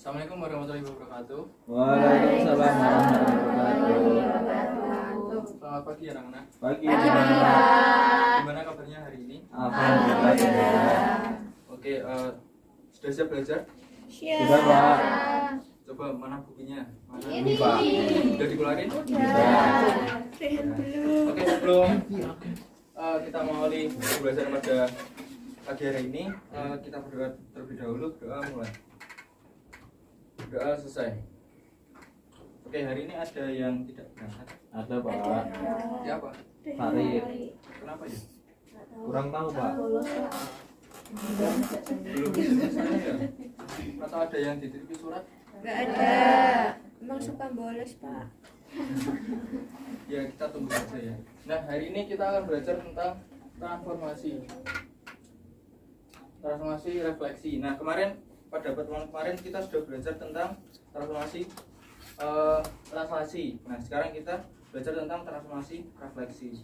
Assalamualaikum warahmatullahi wabarakatuh. Waalaikumsalam warahmatullahi wabarakatuh. Selamat pagi anak-anak. Pagi. Gimana kabarnya hari ini? Alhamdulillah. Oke, sudah siap belajar? Sudah, Pak. Coba mana bukunya? Mana? Ini, Pak. Sudah dikeluarin? Sudah. Oke, sebelum kita mengawali pembelajaran pada pagi hari ini, kita berdoa terlebih dahulu. Doa mulai. Doa selesai. Oke, hari ini ada yang tidak berangkat. Ada, Pak. Siapa? Farid. Kenapa ya? Kurang tahu, Pak. Belum selesai ya? Atau ada yang dititip surat? Gak ada. Emang suka bolos, Pak. Ya, kita tunggu saja ya. Nah, hari ini kita akan belajar tentang transformasi refleksi. Nah, pada pertemuan kemarin kita sudah belajar tentang transformasi translasi. Nah, sekarang kita belajar tentang transformasi refleksi.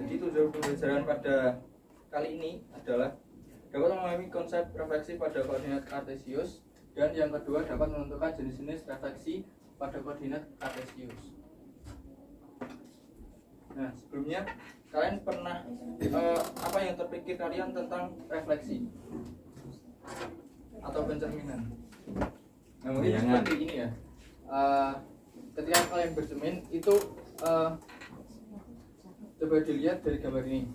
Jadi tujuan pembelajaran pada kali ini adalah dapat memahami konsep refleksi pada koordinat kartesius, dan yang kedua dapat menentukan jenis-jenis refleksi pada koordinat kartesius. Nah, sebelumnya kalian pernah apa yang terpikir kalian tentang refleksi atau pencerminan? Nah, mungkin seperti ini ya. Ketika kalian bercermin itu coba dilihat dari gambar ini.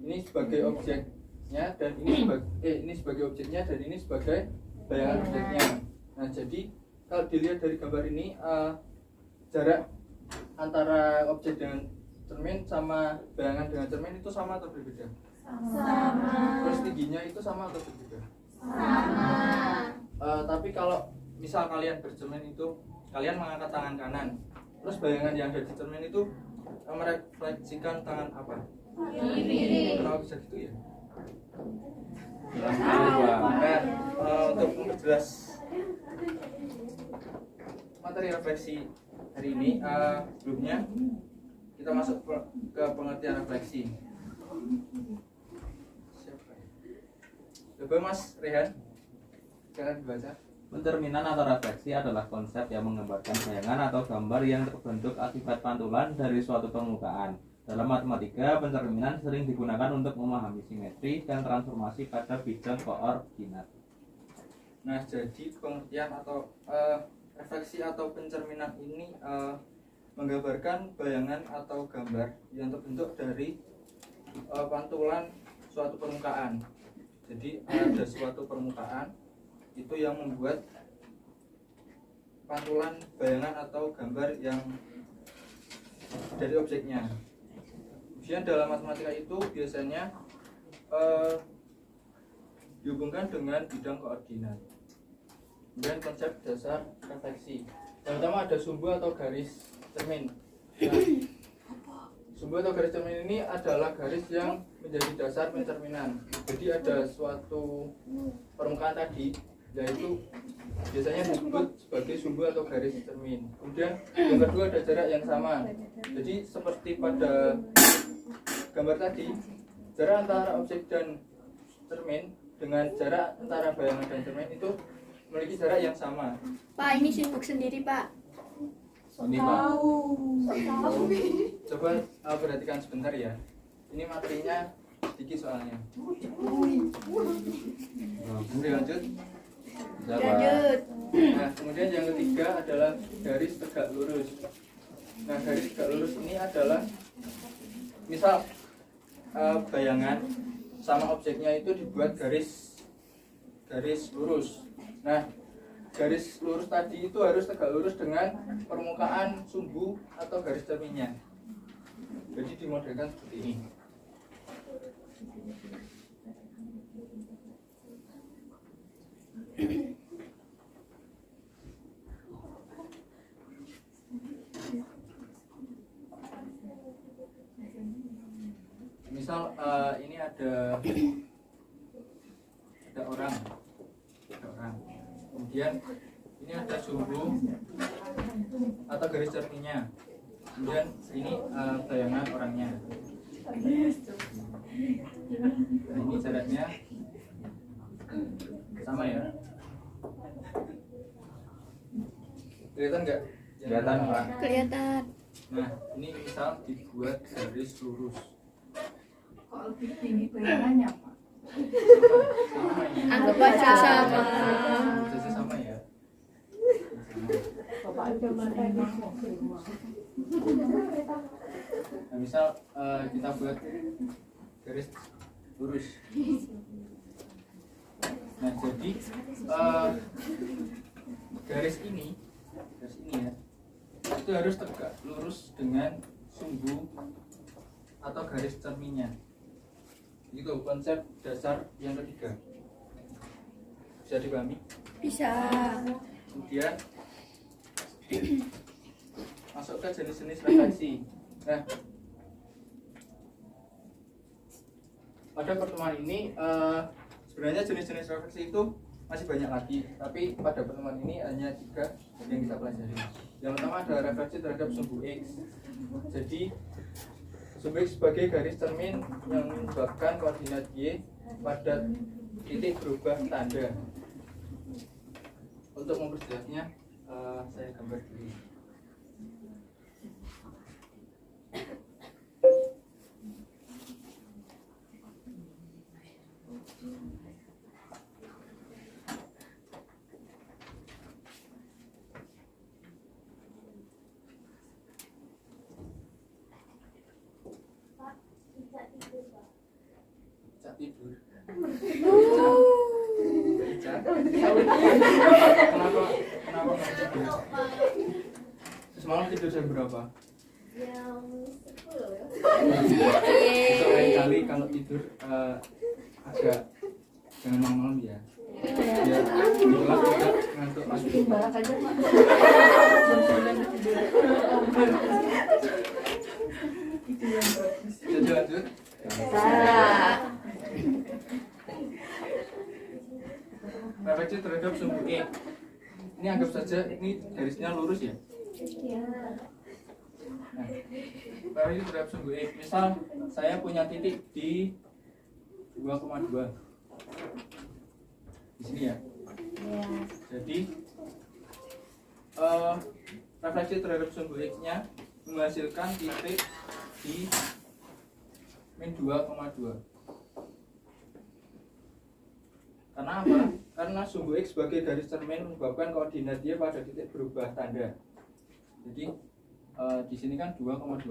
Ini sebagai objeknya dan ini sebagai objeknya dan ini sebagai bayangan objeknya. Nah, jadi kalau dilihat dari gambar ini jarak antara objek dengan cermin sama bayangan dengan cermin itu sama atau berbeda? Sama. Terus tingginya itu sama atau berbeda? Sama. Tapi kalau misal kalian bercermin itu kalian mengangkat tangan kanan, terus bayangan yang ada di cermin itu merefleksikan tangan apa? Kiri. Kenapa bisa gitu ya? Nah, Untuk memperjelas materi refleksi hari ini, sebelumnya kita masuk ke pengertian refleksi. Siapa ya? Coba Mas Rehan, jangan dibaca. pencerminan atau refleksi adalah konsep yang menggambarkan bayangan atau gambar yang terbentuk akibat pantulan dari suatu permukaan. Dalam matematika, pencerminan sering digunakan untuk memahami simetri dan transformasi pada bidang koordinat. Nah, jadi pengertian atau refleksi atau pencerminan ini menggambarkan bayangan atau gambar yang terbentuk dari pantulan suatu permukaan. Jadi ada suatu permukaan itu yang membuat pantulan bayangan atau gambar yang dari objeknya. Kemudian dalam matematika itu biasanya dihubungkan dengan bidang koordinat. Kemudian konsep dasar refleksi. Yang pertama ada sumbu atau garis cermin. Nah, sumbu atau garis cermin ini adalah garis yang menjadi dasar pencerminan. Jadi ada suatu permukaan tadi, yaitu biasanya disebut sebagai sumbu atau garis cermin. Kemudian yang kedua ada jarak yang sama. Jadi seperti pada gambar tadi, jarak antara objek dan cermin dengan jarak antara bayangan dan cermin itu memiliki jarak yang sama. Pak, ini sibuk sendiri, Pak. Ini, Pak. Coba perhatikan sebentar ya. Ini materinya sedikit soalnya. Boleh lanjut? Lanjut. Nah, kemudian yang ketiga adalah garis tegak lurus. Nah, garis tegak lurus ini adalah misal bayangan sama objeknya itu dibuat garis lurus. Nah, garis lurus tadi itu harus tegak lurus dengan permukaan sumbu atau garis cerminnya. Jadi dimodelkan seperti ini. Misal ini ada orang, kemudian ini ada sumbu atau garis cerminnya, kemudian ini bayangan orangnya. Nah, ini jaraknya sama ya. Kelihatan nggak? Kelihatan, Pak. Kelihatan. Nah, ini misal dibuat garis lurus. Kok lebih tinggi bayangannya, Pak? Sama ini. Anggap aja sama. Jadi sama ya. Bapak udah menerima. Nah, misal kita buat garis lurus. Nah, jadi garis ini ya, itu harus tegak lurus dengan sumbu atau garis cerminnya. Itu konsep dasar yang ketiga. Bisa dipahami? Bisa. Kemudian masuk ke jenis-jenis refleksi. Nah, pada pertemuan ini sebenarnya jenis-jenis refleksi itu masih banyak lagi, tapi pada pertemuan ini hanya 3 yang kita pelajari. Yang pertama adalah refleksi terhadap sumbu X. Jadi sumbu X sebagai garis cermin yang menyebabkan koordinat Y pada titik berubah tanda. Untuk memperjelasnya, saya gambar dulu. Cak tidur. Cak. Kenapa nggak tidur? Semalam tidur jam berapa? Jam 10 ya. Besok lain kali kalau tidur agak jangan malam-malam ya. Biar di kelas tidak ngantuk lagi. Barak aja, Pak. Itu yang bagus. Jadi lanjut. Salah. Refleksi terhadap sumbu E. Ini anggap saja ini garisnya lurus ya. Nah, refleksi terhadap sumbu E. Misal saya punya titik di 2,2 di sini ya. Jadi refleksi terhadap sumbu X-nya menghasilkan titik di min 2,2. Karena apa? Karena sumbu X sebagai garis cermin menyebabkan koordinat Y pada titik berubah tanda. Jadi di sini kan 2,2.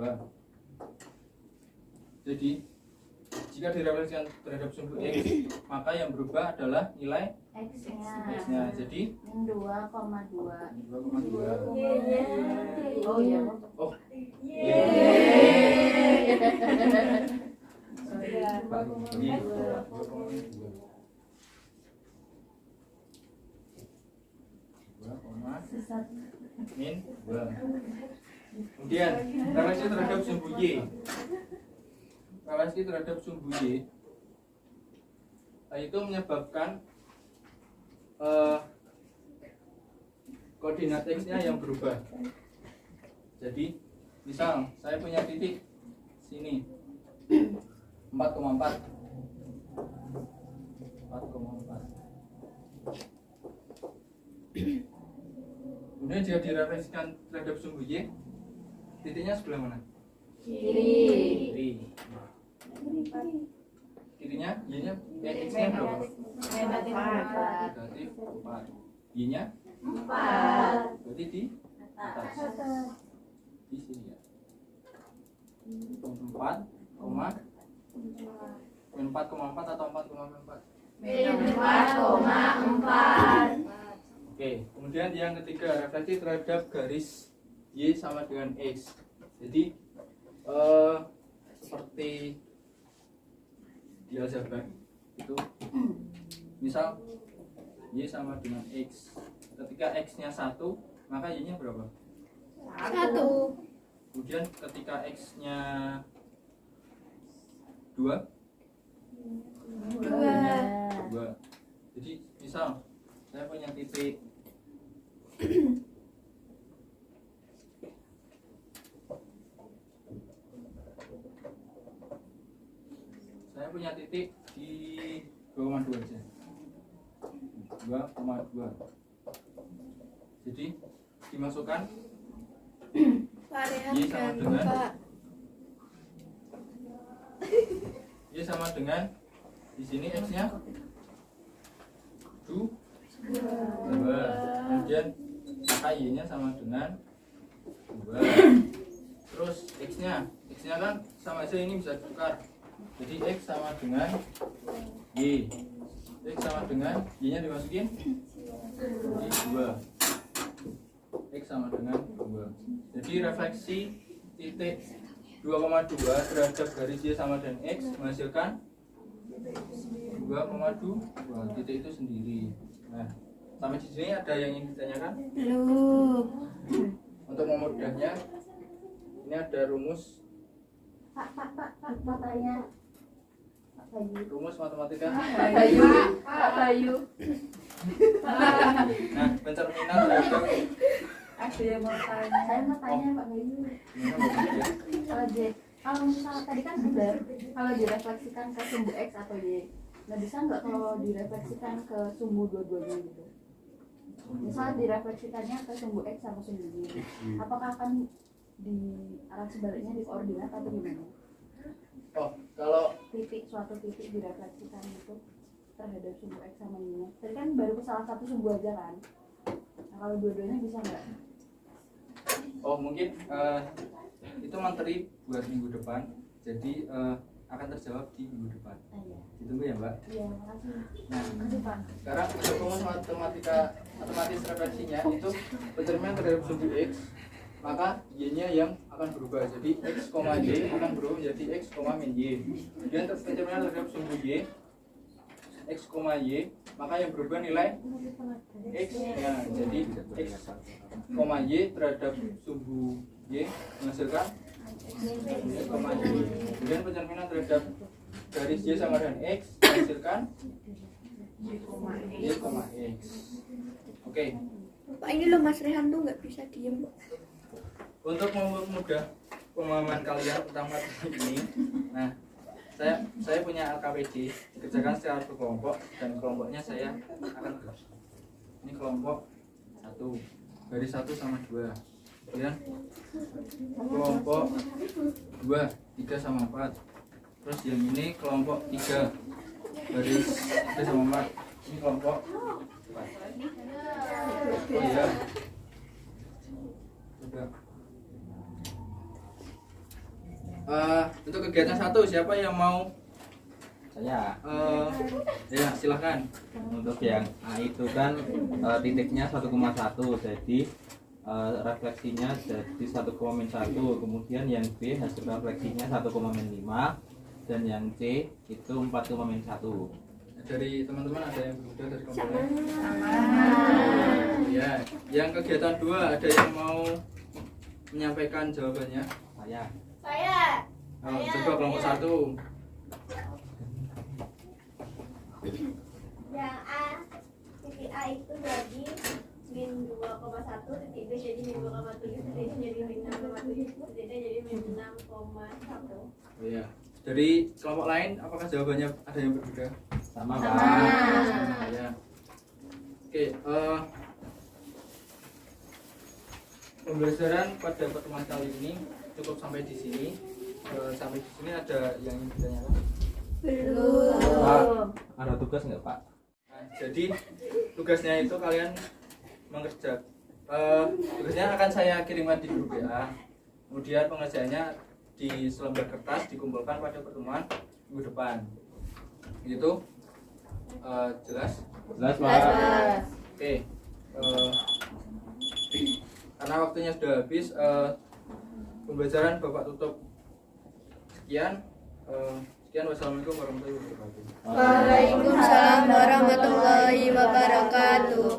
Jadi jika direfleksikan terhadap sumbu X, maka yang berubah adalah nilai X-nya. Jadi Min 2,2. 2,2. Oh iya. Oh, ini 2,2. Min 2. Kemudian refleksi terhadap sumbu Y. Refleksi terhadap sumbu Y itu menyebabkan koordinat X-nya yang berubah. Jadi misal saya punya titik sini 4,4. Kemudian jika direfleksikan terhadap sumbu Y, titiknya sebelah mana? Kiri. Kirinya, Y-nya, X-nya berapa? Negatif 4. Negatif 4. Y-nya? 4. Berarti di atas. Di sini ya. 4,4 atau 4,4? Min 4,4. Oke, kemudian yang ketiga, refleksi terhadap garis Y sama dengan X. Jadi seperti di aljabar itu, misal Y sama dengan X. Ketika X-nya 1, maka Y-nya berapa? 1. Kemudian ketika X-nya 2, 2. Jadi misal saya punya titik di 2,2 aja. 2,2. Jadi dimasukkan Varian Y sama ganteng dengan Pak. Y sama dengan di sini X-nya 2. Kemudian maka Y-nya sama dengan 2. Terus X-nya kan sama aja, ini bisa tukar. Jadi X sama dengan Y. X sama dengan Y-nya dimasukin jadi 2. X sama dengan 2. Jadi refleksi titik 2,2 terhadap garis Y sama dengan X menghasilkan 2,2 titik itu sendiri. Nah, sampai di sini ada yang ingin ditanyakan? Belum. Untuk memudahnya, ini ada rumus Pak, tanya. Pak Bayu. rumus matematika. Pak Bayu. Pak Bayu. Nah, pencerminan terhadap Ada yang mau tanya. Saya mau tanya Pak Bayu. Kalau misalnya tadi kan sudah, kalau direfleksikan ke sumbu X atau Y, nah bisa nggak kalau direfleksikan ke sumbu dua-duanya gitu? Misalnya direfleksikannya ke sumbu X sama sumbu Y, apakah akan di arah sebaliknya di koordinat atau gimana? Oh, kalau Suatu titik direfleksikan itu terhadap sumbu X sama Y. Tadi kan baru ke salah satu sumbu aja kan? Nah, kalau dua-duanya bisa nggak? mungkin itu materi buat minggu depan. Jadi akan terjawab di minggu depan. Iya. Ditunggu ya, Mbak. Iya, makasih. Nah, Makasih Pak. sekarang untuk rumus matematis refleksinya itu pencerminan terhadap sumbu X, maka Y-nya yang akan berubah. Jadi X, Y akan berubah menjadi X, min Y. Kemudian pencerminan terhadap sumbu Y, X, Y, maka yang berubah nilai X nya. Jadi X, Y terhadap sumbu Y menghasilkan Y, kemudian pencerminan terhadap garis Y sama dengan X menghasilkan Y, X. Oke. Pak, ini loh Mas Rehan tuh nggak bisa diem. Untuk mempermudah pemahaman kalian tentang materi ini, nah saya punya LKPD dikerjakan secara berkelompok dan kelompoknya saya akan bagi. Ini kelompok 1, garis 1 sama 2. Kemudian kelompok 2, 3 sama 4. Terus yang ini kelompok 3, garis 3 sama 4. Ini kelompok 4. Oh iya. Sudah. Untuk kegiatan 1 siapa yang mau? Saya. Ya silahkan. Untuk yang A itu kan titiknya 1,1, jadi refleksinya jadi 1,-1. Kemudian yang B hasil refleksinya 1,-5, dan yang C itu 4,-1. Dari teman-teman ada yang berbeda dari kelompoknya? Ya. Yang kegiatan 2 ada yang mau menyampaikan jawabannya? Saya. Coba kelompok 1. Yang A, titik A itu jadi min 2,1, titik B jadi min 2,7, titik C jadi min 6,7, titik D jadi min 6,1. Oh iya. Dari kelompok lain apakah jawabannya ada yang berbeda? Sama, Pak. Sama ya. Oke, pembelajaran pada pertemuan kali ini cukup sampai di sini. Sampai di sini ada yang ingin ditanyakan? Belum. Pak, ada tugas nggak, Pak? Nah, jadi tugasnya itu kalian mengerjakan. Tugasnya akan saya kirimkan di grup WA. Kemudian pengerjaannya di selembar kertas dikumpulkan pada pertemuan minggu depan. Gitu. Jelas? Jelas, Pak. Oke. Karena waktunya sudah habis, pembelajaran Bapak tutup. Sekian. Wassalamualaikum warahmatullahi wabarakatuh. Waalaikumsalam warahmatullahi wabarakatuh.